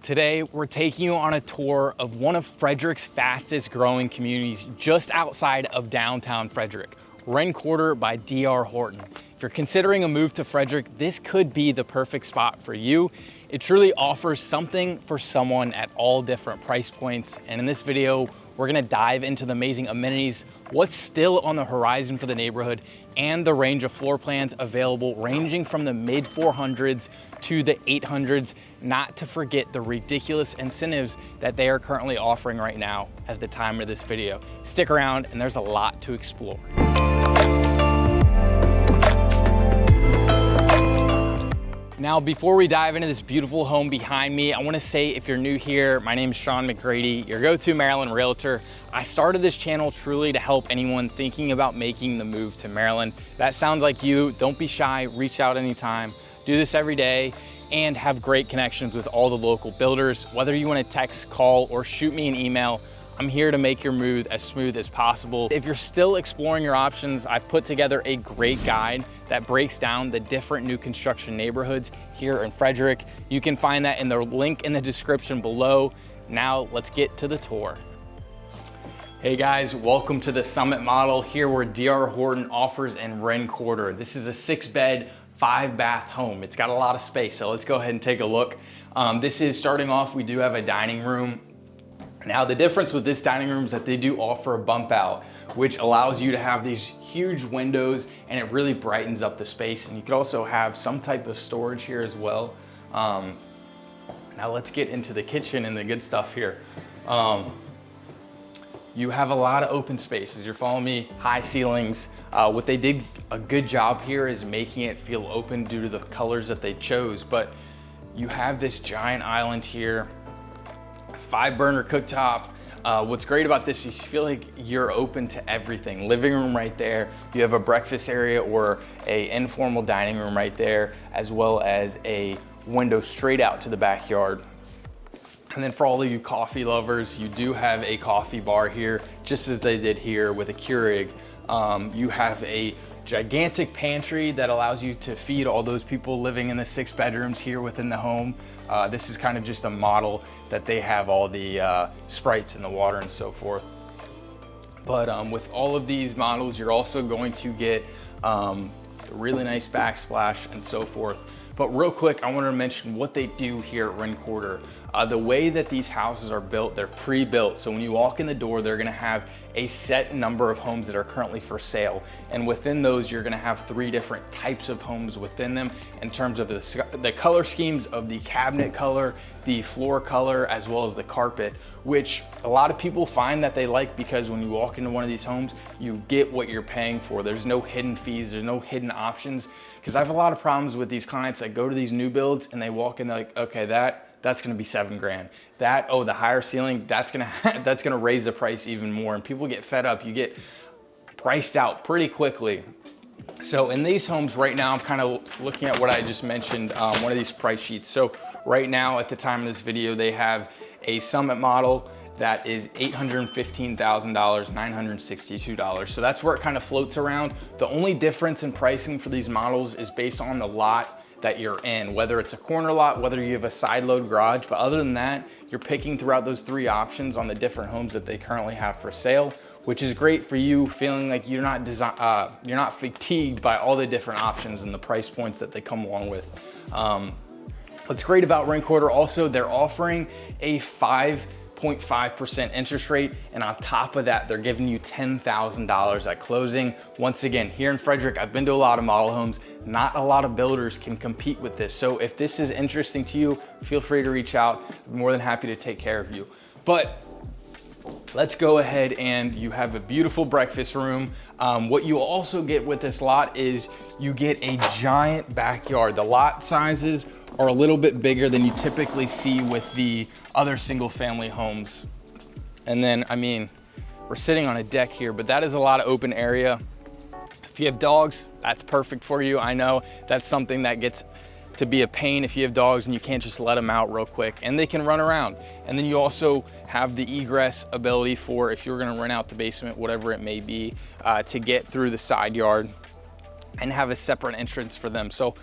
Today, we're taking you on a tour of one of Frederick's fastest growing communities just outside of downtown Frederick, Renn Quarter by D.R. Horton. If you're considering a move to Frederick, this could be the perfect spot for you. It truly offers something for someone at all different price points. And in this video, we're gonna dive into the amazing amenities, what's still on the horizon for the neighborhood, and the range of floor plans available ranging from the mid 400s to the 800s, not to forget the ridiculous incentives that they are currently offering right now at the time of this video. Stick around and there's a lot to explore. Now, before we dive into this beautiful home behind me, I wanna say if you're new here, my name is Sean McGrady, your go-to Maryland realtor. I started this channel truly to help anyone thinking about making the move to Maryland. That sounds like you, don't be shy, reach out anytime. Do this every day and have great connections with all the local builders. Whether you wanna text, call, or shoot me an email, I'm here to make your move as smooth as possible. If you're still exploring your options, I've put together a great guide that breaks down the different new construction neighborhoods here in Frederick. You can find that in the link in the description below. Now let's get to the tour. Hey guys, welcome to the Summit model here where D.R. Horton offers in Renn Quarter. This is a 6-bed, 5-bath home. It's got a lot of space, so let's go ahead and take a look. This is starting off, we do have a dining room. Now the difference with this dining room is that they do offer a bump out, which allows you to have these huge windows and it really brightens up the space. And you could also have some type of storage here as well. Now let's get into the kitchen and the good stuff here. You have a lot of open spaces. You're following me, high ceilings. What they did a good job here is making it feel open due to the colors that they chose. But you have this giant island here, 5-burner cooktop. What's great about this is you feel like you're open to everything. Living room right there. You have a breakfast area or a informal dining room right there, as well as a window straight out to the backyard. And then for all of you coffee lovers, you do have a coffee bar here, just as they did here with a Keurig. You have a gigantic pantry that allows you to feed all those people living in the 6 bedrooms here within the home. This is kind of just a model that they have all the Sprites in the water and so forth. But with all of these models, you're also going to get a really nice backsplash and so forth. But real quick, I wanted to mention what they do here at Renn Quarter. The way that these houses are built, they're pre-built. So when you walk in the door, they're gonna have a set number of homes that are currently for sale. And within those, you're gonna have 3 different types of homes within them in terms of the color schemes of the cabinet color, the floor color, as well as the carpet, which a lot of people find that they like because when you walk into one of these homes, you get what you're paying for. There's no hidden fees, there's no hidden options. Because I have a lot of problems with these clients that go to these new builds and they walk in, they're like, okay, that's gonna be $7 grand. Oh, the higher ceiling, that's gonna raise the price even more. And people get fed up, you get priced out pretty quickly. So in these homes right now, I'm kind of looking at what I just mentioned, one of these price sheets. So right now at the time of this video, they have a Summit model that is $815,000, $962. So that's where it kind of floats around. The only difference in pricing for these models is based on the lot that you're in, whether it's a corner lot, whether you have a side load garage. But other than that, you're picking throughout those 3 options on the different homes that they currently have for sale, which is great for you feeling like you're not fatigued by all the different options and the price points that they come along with. What's great about Renn Quarter also, they're offering a 5.5% interest rate, and on top of that, they're giving you $10,000 at closing. Once again, here in Frederick, I've been to a lot of model homes. Not a lot of builders can compete with this. So if this is interesting to you, feel free to reach out. I'm more than happy to take care of you. But let's go ahead, and you have a beautiful breakfast room. What you also get with this lot is you get a giant backyard. The lot sizes are a little bit bigger than you typically see with the other single family homes. And then, I mean, we're sitting on a deck here, but that is a lot of open area. If you have dogs, that's perfect for you. I know that's something that gets to be a pain if you have dogs and you can't just let them out real quick, and they can run around. And then you also have the egress ability for if you're gonna rent out the basement, whatever it may be, to get through the side yard and have a separate entrance for them. So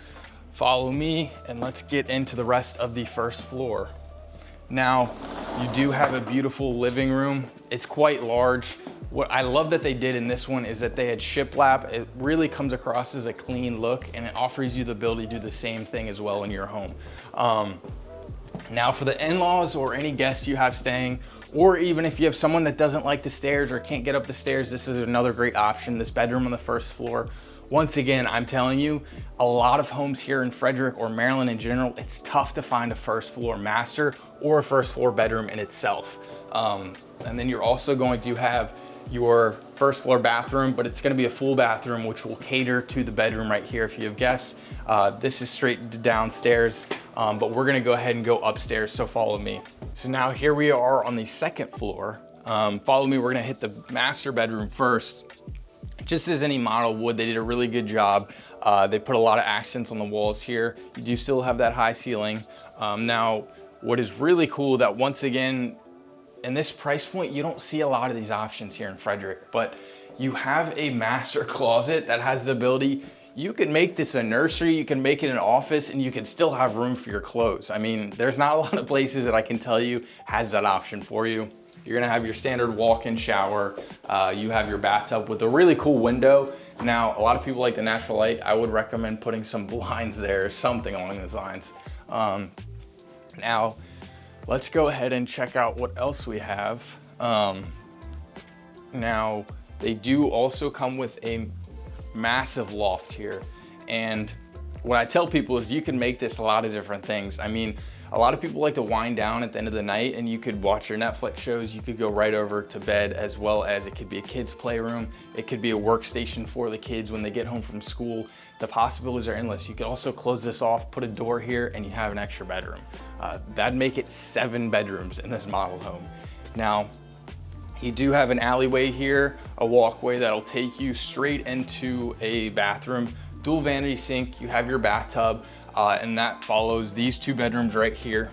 follow me and let's get into the rest of the first floor. Now, you do have a beautiful living room. It's quite large. What I love that they did in this one is that they had shiplap. It really comes across as a clean look, and it offers you the ability to do the same thing as well in your home. Now for the in-laws or any guests you have staying, or even if you have someone that doesn't like the stairs or can't get up the stairs, this is another great option. This bedroom on the first floor. Once again, I'm telling you, a lot of homes here in Frederick or Maryland in general, it's tough to find a first floor master or a first floor bedroom in itself. And then you're also going to have your first floor bathroom, but it's gonna be a full bathroom, which will cater to the bedroom right here if you have guests. This is straight downstairs, but we're gonna go ahead and go upstairs, so follow me. So now here we are on the second floor. Follow me, we're gonna hit the master bedroom first. Just as any model would, they did a really good job. They put a lot of accents on the walls here. You do still have that high ceiling. Now, what is really cool that once again, in this price point, you don't see a lot of these options here in Frederick, but you have a master closet that has the ability, you can make this a nursery, you can make it an office, and you can still have room for your clothes. I mean, there's not a lot of places that I can tell you has that option for you. You're gonna have your standard walk-in shower. You have your bathtub with a really cool window. Now, a lot of people like the natural light. I would recommend putting some blinds there, something along those lines. Now, let's go ahead and check out what else we have. Now, they do also come with a massive loft here. And what I tell people is you can make this a lot of different things. I mean, a lot of people like to wind down at the end of the night and you could watch your Netflix shows, you could go right over to bed, as well as it could be a kid's playroom. It could be a workstation for the kids when they get home from school. The possibilities are endless. You could also close this off, put a door here, and you have an extra bedroom. That'd make it 7 bedrooms in this model home. Now, you do have an alleyway here, a walkway that'll take you straight into a bathroom, dual vanity sink, you have your bathtub, and that follows these 2 bedrooms right here.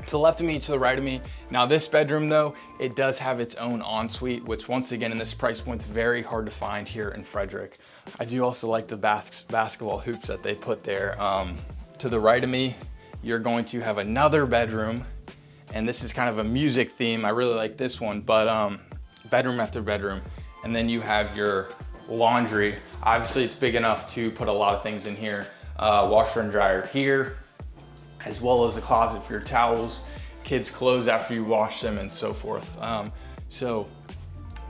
To the left of me, to the right of me. Now this bedroom though, it does have its own ensuite, which once again in this price point is very hard to find here in Frederick. I do also like the basketball hoops that they put there. To the right of me, you're going to have another bedroom, and this is kind of a music theme. I really like this one, but bedroom after bedroom. And then you have your laundry. Obviously it's big enough to put a lot of things in here. Washer and dryer here, as well as a closet for your towels, kids' clothes after you wash them, and so forth. So,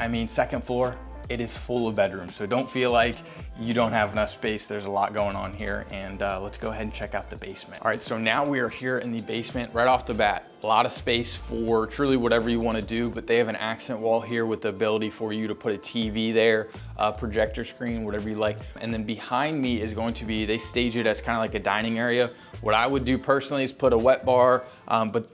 I mean, second floor, it is full of bedrooms. So don't feel like you don't have enough space. There's a lot going on here, and let's go ahead and check out the basement. All right, so now we are here in the basement right off the bat. A lot of space for truly whatever you want to do, but they have an accent wall here with the ability for you to put a TV there, a projector screen, whatever you like. And then behind me is going to be, they stage it as kind of like a dining area. What I would do personally is put a wet bar, but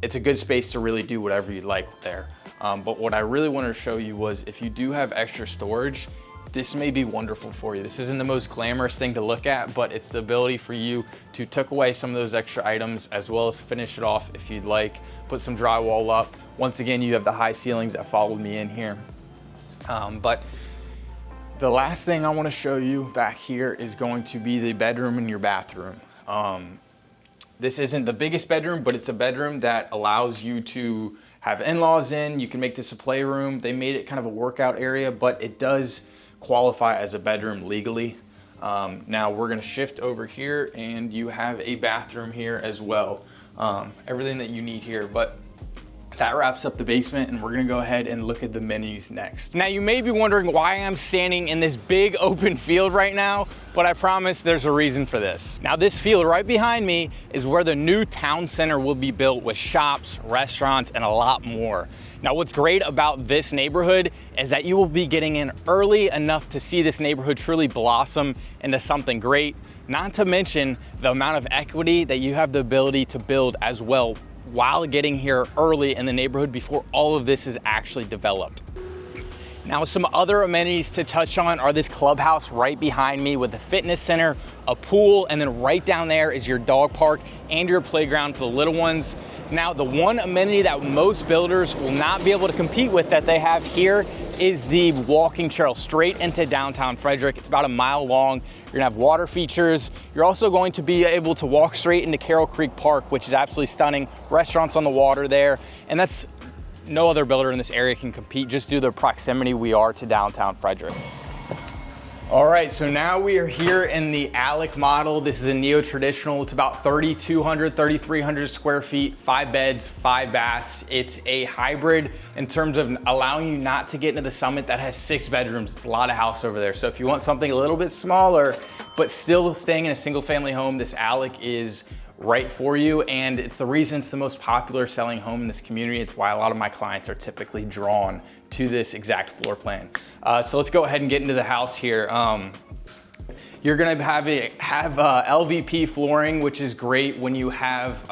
it's a good space to really do whatever you'd like there. But what I really wanted to show you was if you do have extra storage, this may be wonderful for you. This isn't the most glamorous thing to look at, but it's the ability for you to tuck away some of those extra items, as well as finish it off if you'd like, put some drywall up. Once again, you have the high ceilings that followed me in here. But the last thing I want to show you back here is going to be the bedroom and your bathroom. This isn't the biggest bedroom, but it's a bedroom that allows you to have in-laws in. You can make this a playroom. They made it kind of a workout area, but it does qualify as a bedroom legally. Now we're gonna shift over here, and you have a bathroom here as well. Everything that you need here, but that wraps up the basement, and we're gonna go ahead and look at the menus next. Now you may be wondering why I'm standing in this big open field right now, but I promise there's a reason for this. Now this field right behind me is where the new town center will be built, with shops, restaurants, and a lot more. Now what's great about this neighborhood is that you will be getting in early enough to see this neighborhood truly blossom into something great, not to mention the amount of equity that you have the ability to build as well while getting here early in the neighborhood before all of this is actually developed. Now, some other amenities to touch on are this clubhouse right behind me with a fitness center, a pool, and then right down there is your dog park and your playground for the little ones. Now, the one amenity that most builders will not be able to compete with that they have here is the walking trail straight into downtown Frederick. It's about a mile long. You're gonna have water features. You're also going to be able to walk straight into Carroll Creek Park, which is absolutely stunning. Restaurants on the water there. And that's, no other builder in this area can compete just due to the proximity we are to downtown Frederick. All right, so now we are here in the Alec model. This is a neo-traditional. It's about 3,200, 3,300 square feet, 5 beds, 5 baths. It's a hybrid in terms of allowing you not to get into the Summit that has 6 bedrooms. It's a lot of house over there. So if you want something a little bit smaller, but still staying in a single family home, this Alec is right for you. And it's the reason it's the most popular selling home in this community. It's why a lot of my clients are typically drawn to this exact floor plan. So let's go ahead and get into the house here. You're gonna have LVP flooring, which is great when you have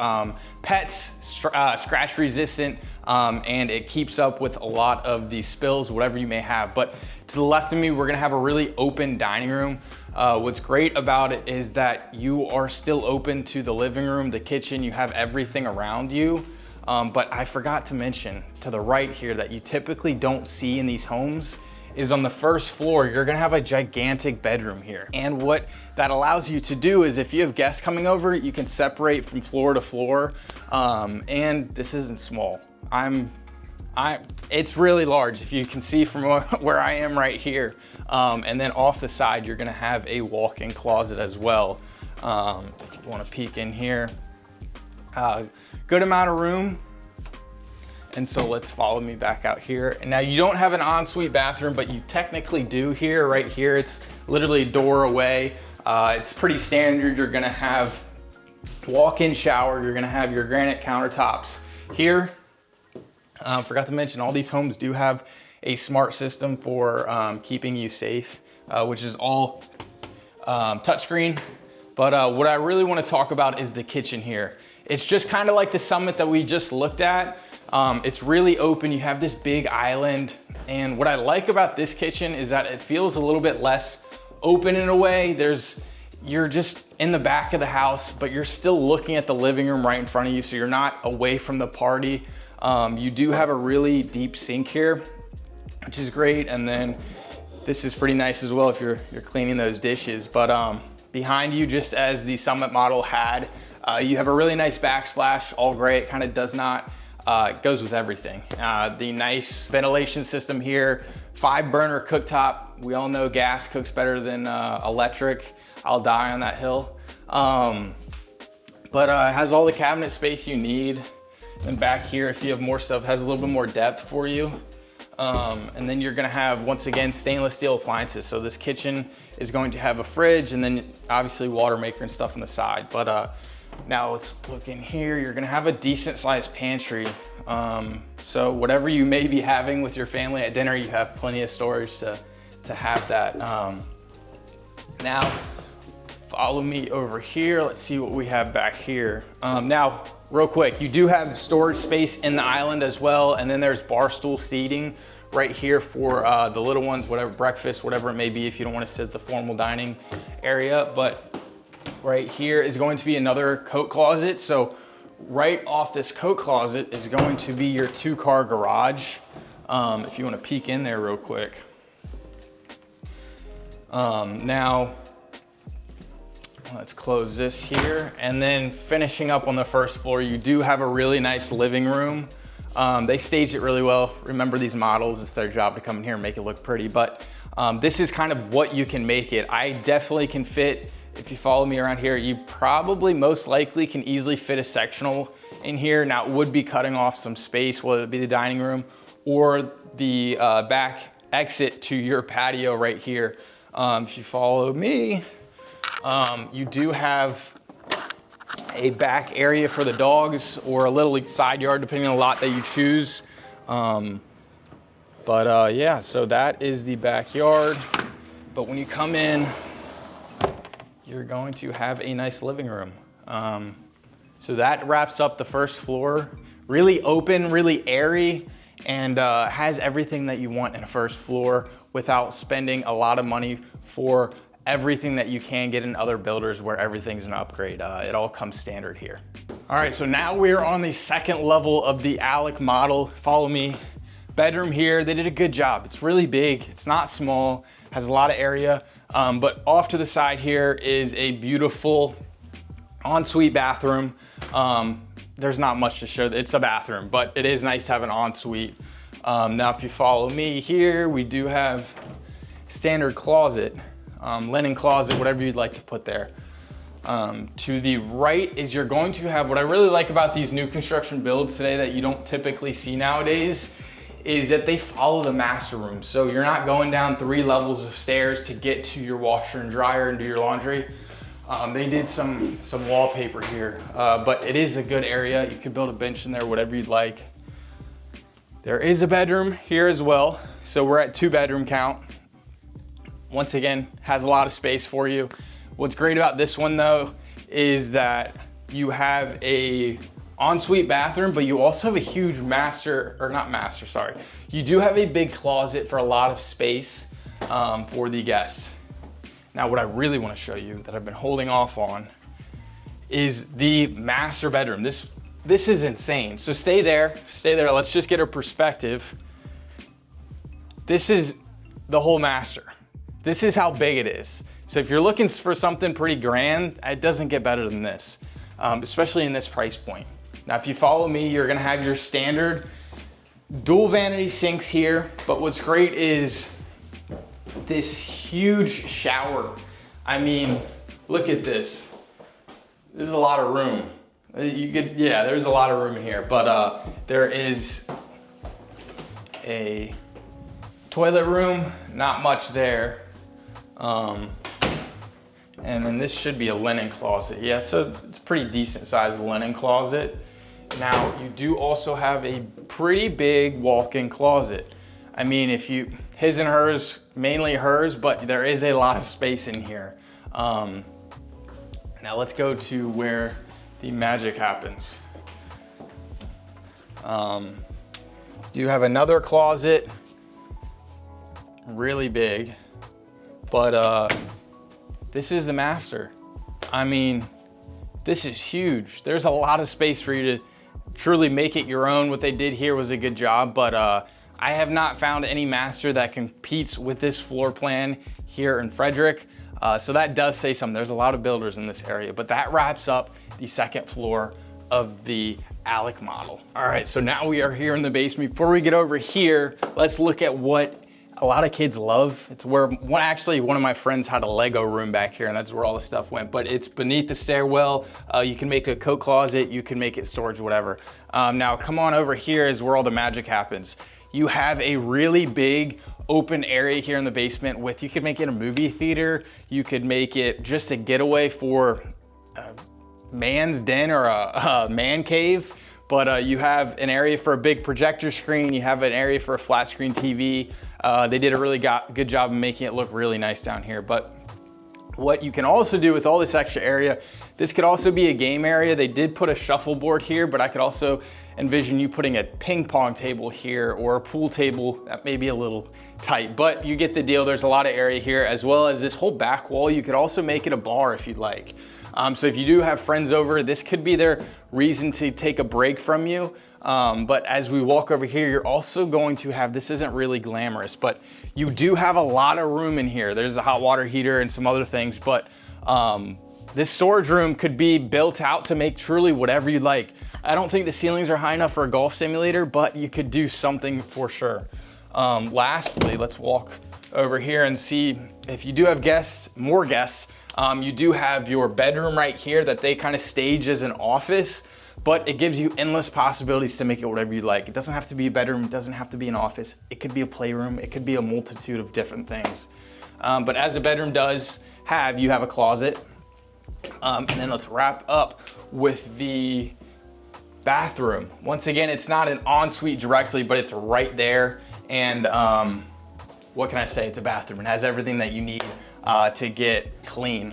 pets, scratch resistant, and it keeps up with a lot of the spills, whatever you may have. But to the left of me, we're gonna have a really open dining room. What's great about it is that you are still open to the living room, the kitchen, you have everything around you. But I forgot to mention to the right here that you typically don't see in these homes is on the first floor, you're gonna have a gigantic bedroom here. And what that allows you to do is if you have guests coming over, you can separate from floor to floor. And this isn't small. It's really large, if you can see from where I am right here. And then off the side, you're gonna have a walk-in closet as well. If you wanna peek in here. Good amount of room. And so let's follow me back out here. And now you don't have an ensuite bathroom, but you technically do here, right here. It's literally a door away. It's pretty standard. You're gonna have walk-in shower. You're gonna have your granite countertops here. Forgot to mention, all these homes do have a smart system for keeping you safe, which is all touchscreen. But what I really wanna talk about is the kitchen here. It's just kind of like the Summit that we just looked at. It's really open. You have this big island. And what I like about this kitchen is that it feels a little bit less open in a way. You're just in the back of the house, but you're still looking at the living room right in front of you. So you're not away from the party. You do have a really deep sink here, which is great. And then this is pretty nice as well if you're cleaning those dishes. But behind you, just as the Summit model had, you have a really nice backsplash, all gray. It kind of does not, it goes with everything. The nice ventilation system here, 5-burner cooktop. We all know gas cooks better than electric. I'll die on that hill. But it has all the cabinet space you need. And back here, if you have more stuff, it has a little bit more depth for you. And then you're gonna have, once again, stainless steel appliances. So this kitchen is going to have a fridge and then obviously water maker and stuff on the side. But now let's look in here. You're gonna have a decent sized pantry. So whatever you may be having with your family at dinner, you have plenty of storage to have that. Now, follow me over here. Let's see what we have back here. Now, real quick, you do have storage space in the island as well. And then there's bar stool seating right here for the little ones, whatever, breakfast, whatever it may be, if you don't want to sit at the formal dining area. But right here is going to be another coat closet. So right off this coat closet is going to be your 2-car garage. If you want to peek in there real quick. Now, let's close this here. And then finishing up on the first floor, you do have a really nice living room. They staged it really well. Remember, these models, it's their job to come in here and make it look pretty, but this is kind of what you can make it. I definitely can fit, if you follow me around here, you probably most likely can easily fit a sectional in here. Now, it would be cutting off some space, whether it be the dining room or the back exit to your patio right here. If you follow me, you do have a back area for the dogs or a little side yard, depending on the lot that you choose. Yeah, so that is the backyard. But when you come in, you're going to have a nice living room. So that wraps up the first floor. Really open, really airy, and has everything that you want in a first floor without spending a lot of money for everything that you can get in other builders where everything's an upgrade. It all comes standard here. All right, so now we're on the second level of the Alec model. Follow me bedroom here, they did a good job. It's really big, it's not small, has a lot of area, but off to the side here is a beautiful ensuite bathroom. There's not much to show, it's a bathroom, but it is nice to have an ensuite. Now if you follow me here, we do have standard closet, linen closet, whatever you'd like to put there. To the right is you're going to have, what I really like about these new construction builds today that you don't typically see nowadays, is that they follow the master room. So you're not going down 3 levels of stairs to get to your washer and dryer and do your laundry. They did some wallpaper here, but it is a good area. You could build a bench in there, whatever you'd like. There is a bedroom here as well. So we're at 2-bedroom count. Once again, has a lot of space for you. What's great about this one though, is that you have a ensuite bathroom, but you also have a huge you do have a big closet for a lot of space for the guests. Now, what I really want to show you that I've been holding off on is the master bedroom. This is insane. So stay there. Let's just get a perspective. This is the whole master. This is how big it is. So if you're looking for something pretty grand, it doesn't get better than this, especially in this price point. Now, if you follow me, you're gonna have your standard dual vanity sinks here, but what's great is this huge shower. I mean, look at this. There's a lot of room. There's a lot of room in here, but there is a toilet room, not much there. And then this should be a linen closet. Yeah, so it's a pretty decent sized linen closet. Now, you do also have a pretty big walk-in closet. I mean, his and hers, mainly hers, but there is a lot of space in here. Now let's go to where the magic happens. You have another closet, really big, but this is the master. I mean, this is huge. There's a lot of space for you to truly make it your own. What they did here was a good job, but I have not found any master that competes with this floor plan here in Frederick. So that does say something. There's a lot of builders in this area, but that wraps up the 2nd floor of the Alec model. All right, so now we are here in the basement. Before we get over here, let's look at what a lot of kids love. It's where, one of my friends had a Lego room back here, and that's where all the stuff went, but it's beneath the stairwell. You can make a coat closet, you can make it storage, whatever. Now come on over here is where all the magic happens. You have a really big open area here in the basement with, you could make it a movie theater, you could make it just a getaway for a man's den or a man cave, but you have an area for a big projector screen, you have an area for a flat screen TV. They did a really good job of making it look really nice down here. But what you can also do with all this extra area, this could also be a game area. They did put a shuffleboard here, but I could also envision you putting a ping pong table here or a pool table. That may be a little tight, but you get the deal. There's a lot of area here, as well as this whole back wall. You could also make it a bar if you'd like. So if you do have friends over, this could be their reason to take a break from you. But as we walk over here, you're also going to have, this isn't really glamorous, but you do have a lot of room in here. There's a hot water heater and some other things, but this storage room could be built out to make truly whatever you'd like. I don't think the ceilings are high enough for a golf simulator, but you could do something for sure. Lastly, let's walk over here and see if you do have guests, more guests. You do have your bedroom right here that they kind of stage as an office, but it gives you endless possibilities to make it whatever you like. It doesn't have to be a bedroom, it doesn't have to be an office. It could be a playroom, it could be a multitude of different things. But as a bedroom does have, you have a closet. And then let's wrap up with the bathroom. Once again, it's not an ensuite directly, but it's right there. And what can I say? It's a bathroom. It has everything that you need to get clean.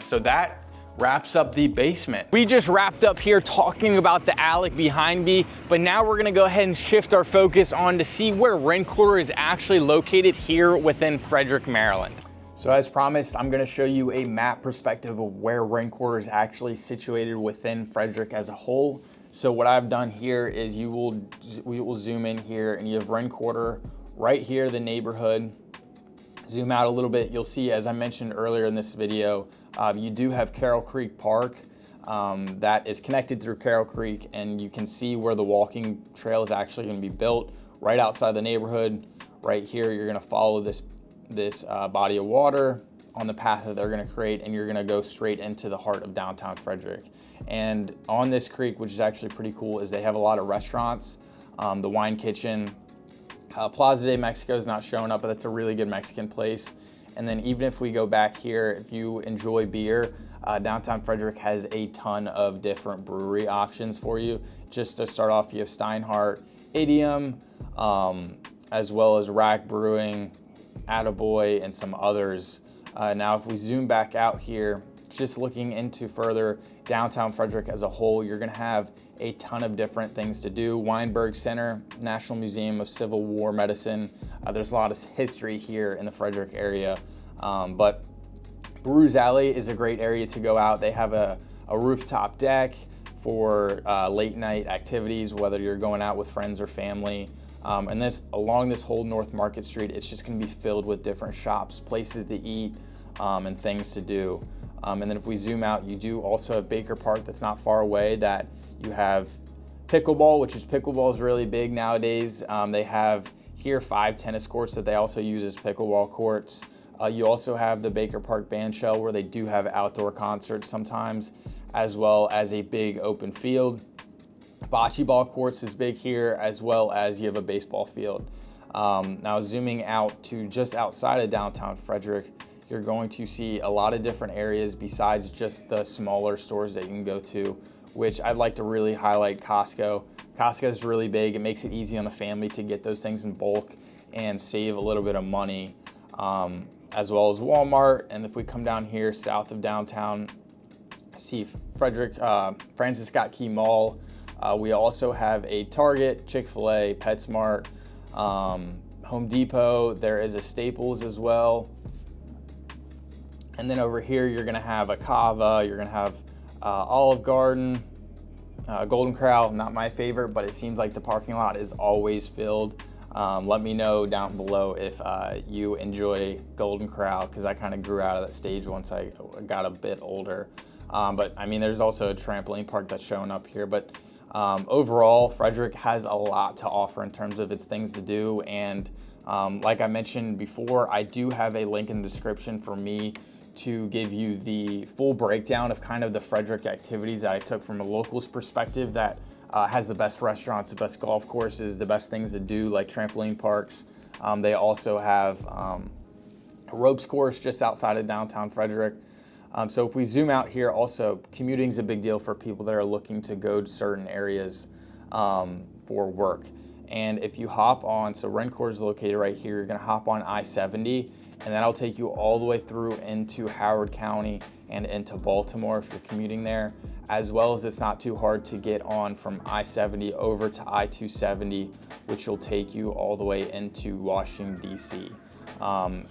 So that wraps up the basement. We just wrapped up here talking about the Alec behind me, but now we're gonna go ahead and shift our focus on to see where Renn Quarter is actually located here within Frederick, Maryland. So as promised, I'm gonna show you a map perspective of where Renn Quarter is actually situated within Frederick as a whole. So what I've done here is we will zoom in here, and you have Renn Quarter right here, the neighborhood. Zoom out a little bit, you'll see, as I mentioned earlier in this video, you do have Carroll Creek Park that is connected through Carroll Creek, and you can see where the walking trail is actually going to be built right outside the neighborhood. Right here, you're going to follow this body of water on the path that they're going to create, and you're going to go straight into the heart of downtown Frederick. And on this creek, which is actually pretty cool, is they have a lot of restaurants, the Wine Kitchen. Plaza de Mexico is not showing up, but that's a really good Mexican place. And then even if we go back here, if you enjoy beer, downtown Frederick has a ton of different brewery options for you. Just to start off, you have Steinhardt, Idiom, as well as Rack Brewing, Attaboy, and some others. Now, if we zoom back out here, just looking into further downtown Frederick as a whole, you're gonna have a ton of different things to do. Weinberg Center, National Museum of Civil War Medicine. There's a lot of history here in the Frederick area. But Brews Alley is a great area to go out. They have a rooftop deck for late night activities, whether you're going out with friends or family. And along this whole North Market Street, it's just gonna be filled with different shops, places to eat, and things to do. And then if we zoom out, you do also have Baker Park that's not far away, that you have pickleball, which pickleball is really big nowadays. They have here 5 tennis courts that they also use as pickleball courts. You also have the Baker Park Bandshell, where they do have outdoor concerts sometimes, as well as a big open field. Bocce ball courts is big here, as well as you have a baseball field. Now zooming out to just outside of downtown Frederick, you're going to see a lot of different areas besides just the smaller stores that you can go to, which I'd like to really highlight Costco. Costco is really big. It makes it easy on the family to get those things in bulk and save a little bit of money, as well as Walmart. And if we come down here south of downtown, see Frederick, Francis Scott Key Mall. We also have a Target, Chick-fil-A, PetSmart, Home Depot. There is a Staples as well. And then over here, you're gonna have a Cava, you're gonna have Olive Garden, Golden Corral, not my favorite, but it seems like the parking lot is always filled. Let me know down below if you enjoy Golden Corral, because I kind of grew out of that stage once I got a bit older. But I mean, there's also a trampoline park that's showing up here. But overall, Frederick has a lot to offer in terms of its things to do. And like I mentioned before, I do have a link in the description for me to give you the full breakdown of kind of the Frederick activities that I took from a local's perspective, that has the best restaurants, the best golf courses, the best things to do, like trampoline parks. They also have a ropes course just outside of downtown Frederick. So if we zoom out here, also commuting is a big deal for people that are looking to go to certain areas for work. And if you hop on, so Renn Quarter is located right here, you're gonna hop on I-70, and that'll take you all the way through into Howard County and into Baltimore if you're commuting there, as well as it's not too hard to get on from I-70 over to I-270, which will take you all the way into Washington, D.C.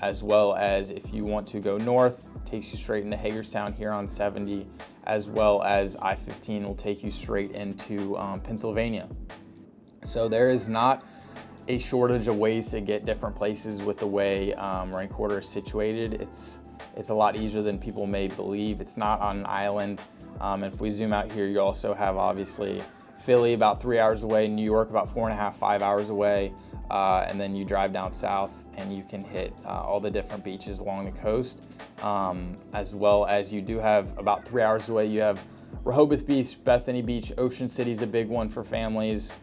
As well as if you want to go north, takes you straight into Hagerstown here on 70, as well as I-15 will take you straight into Pennsylvania. So there is not a shortage of ways to get different places with the way Renn Quarter is situated. It's a lot easier than people may believe. It's not on an island. And if we zoom out here, you also have obviously Philly about 3 hours away, New York about 4.5, 5 hours away, and then you drive down south and you can hit all the different beaches along the coast, as well as you do have about 3 hours away, you have Rehoboth Beach, Bethany Beach, Ocean City is a big one for families.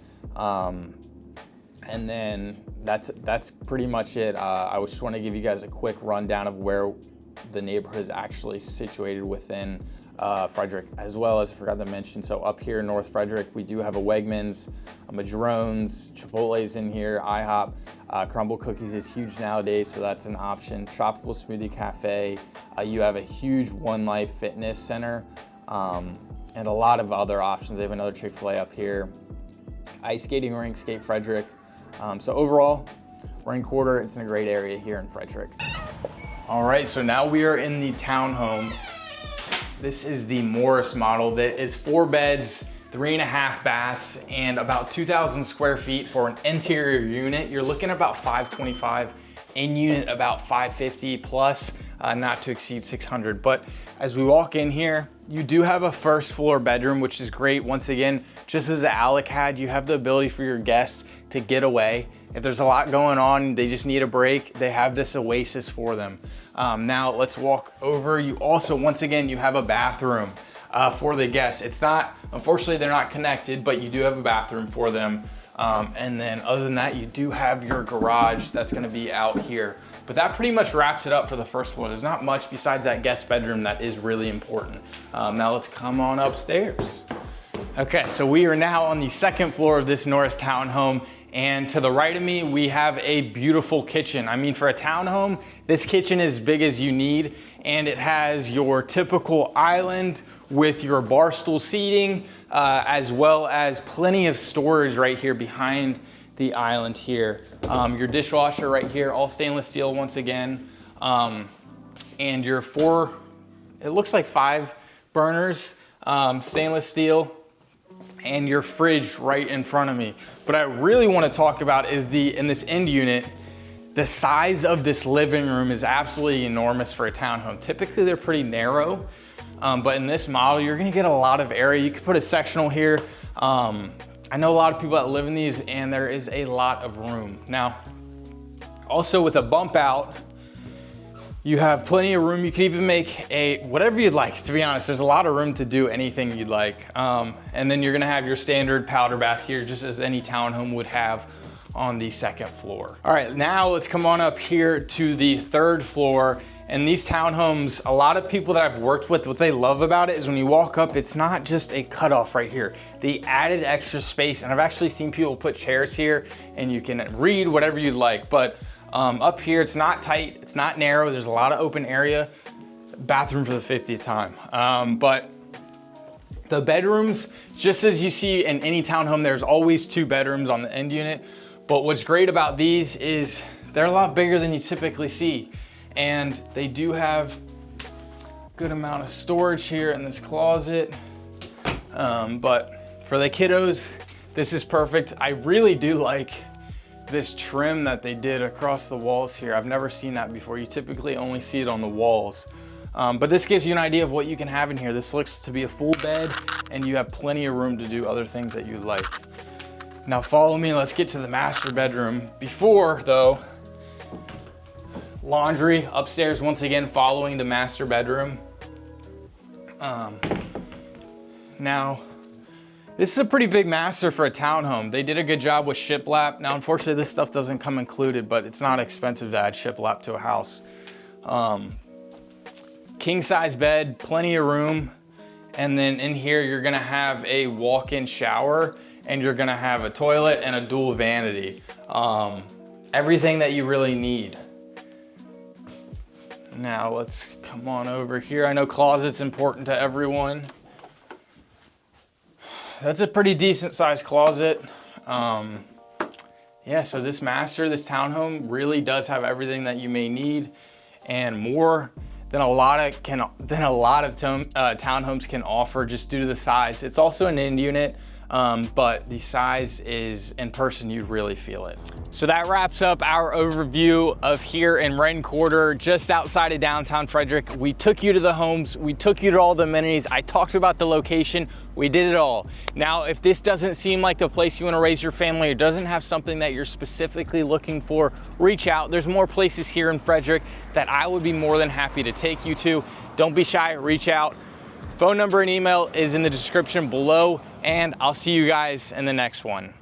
And then that's pretty much it. I just want to give you guys a quick rundown of where the neighborhood is actually situated within Frederick, as well as I forgot to mention, so up here in North Frederick, we do have a Wegmans, a Madrone's, Chipotle's in here, IHOP, Crumble Cookies is huge nowadays, so that's an option. Tropical Smoothie Cafe, you have a huge One Life Fitness Center, and a lot of other options. They have another Chick-fil-A up here, ice skating rink, Skate Frederick. So overall, Renn Quarter, it's in a great area here in Frederick. All right, so now we are in the townhome. This is the Morris model that is 4 beds, 3.5 baths, and about 2,000 square feet for an interior unit. You're looking at about 525, in unit about 550 plus, not to exceed 600. But as we walk in here, you do have a first floor bedroom, which is great. Once again, just as Alec had, you have the ability for your guests to get away. If there's a lot going on, they just need a break, they have this oasis for them. Now let's walk over. You also, once again, you have a bathroom for the guests. It's not, unfortunately they're not connected, but you do have a bathroom for them. And then other than that, you do have your garage that's gonna be out here. But that pretty much wraps it up for the first floor. There's not much besides that guest bedroom that is really important. Now let's come on upstairs. Okay, so we are now on the second floor of this Norris townhome. And to the right of me, we have a beautiful kitchen. I mean, for a townhome, this kitchen is as big as you need. And it has your typical island with your bar stool seating, as well as plenty of storage right here behind the island here. Your dishwasher right here, all stainless steel once again. And your it looks like 5 burners, stainless steel, and your fridge right in front of me. But I really want to talk about is in this end unit, the size of this living room is absolutely enormous for a townhome. Typically they're pretty narrow, but in this model, you're gonna get a lot of area. You could put a sectional here. I know a lot of people that live in these, and there is a lot of room. Now, also with a bump out, you have plenty of room. You can even make whatever you'd like, to be honest. There's a lot of room to do anything you'd like. And then you're gonna have your standard powder bath here, just as any townhome would have on the second floor. All right, now let's come on up here to the third floor. And these townhomes, a lot of people that I've worked with, what they love about it is when you walk up, it's not just a cutoff right here. They added extra space, and I've actually seen people put chairs here and you can read whatever you'd like. But up here, it's not tight, it's not narrow, there's a lot of open area. Bathroom for the 50th time. But the bedrooms, just as you see in any townhome, there's always 2 bedrooms on the end unit. But what's great about these is they're a lot bigger than you typically see. And they do have a good amount of storage here in this closet. But for the kiddos, this is perfect. I really do like this trim that they did across the walls here. I've never seen that before. You typically only see it on the walls. But this gives you an idea of what you can have in here. This looks to be a full bed, and you have plenty of room to do other things that you like. Now follow me, let's get to the master bedroom. Before though, laundry upstairs once again following the master bedroom. Now, this is a pretty big master for a townhome. They did a good job with shiplap. Now unfortunately this stuff doesn't come included, but it's not expensive to add shiplap to a house. King size bed, plenty of room. And then in here, you're gonna have a walk-in shower, and you're gonna have a toilet and a dual vanity. Everything that you really need. Now let's come on over here. I know closet's important to everyone. That's a pretty decent sized closet. Yeah, so this townhome really does have everything that you may need, and more than a lot of townhomes can offer, just due to the size. It's also an end unit, but the size is, in person, you'd really feel it. So that wraps up our overview of here in Renn Quarter, just outside of downtown Frederick. We took you to the homes, we took you to all the amenities, I talked about the location, we did it all. Now, if this doesn't seem like the place you want to raise your family, or doesn't have something that you're specifically looking for, reach out. There's more places here in Frederick that I would be more than happy to take you to. Don't be shy, reach out. Phone number and email is in the description below, and I'll see you guys in the next one.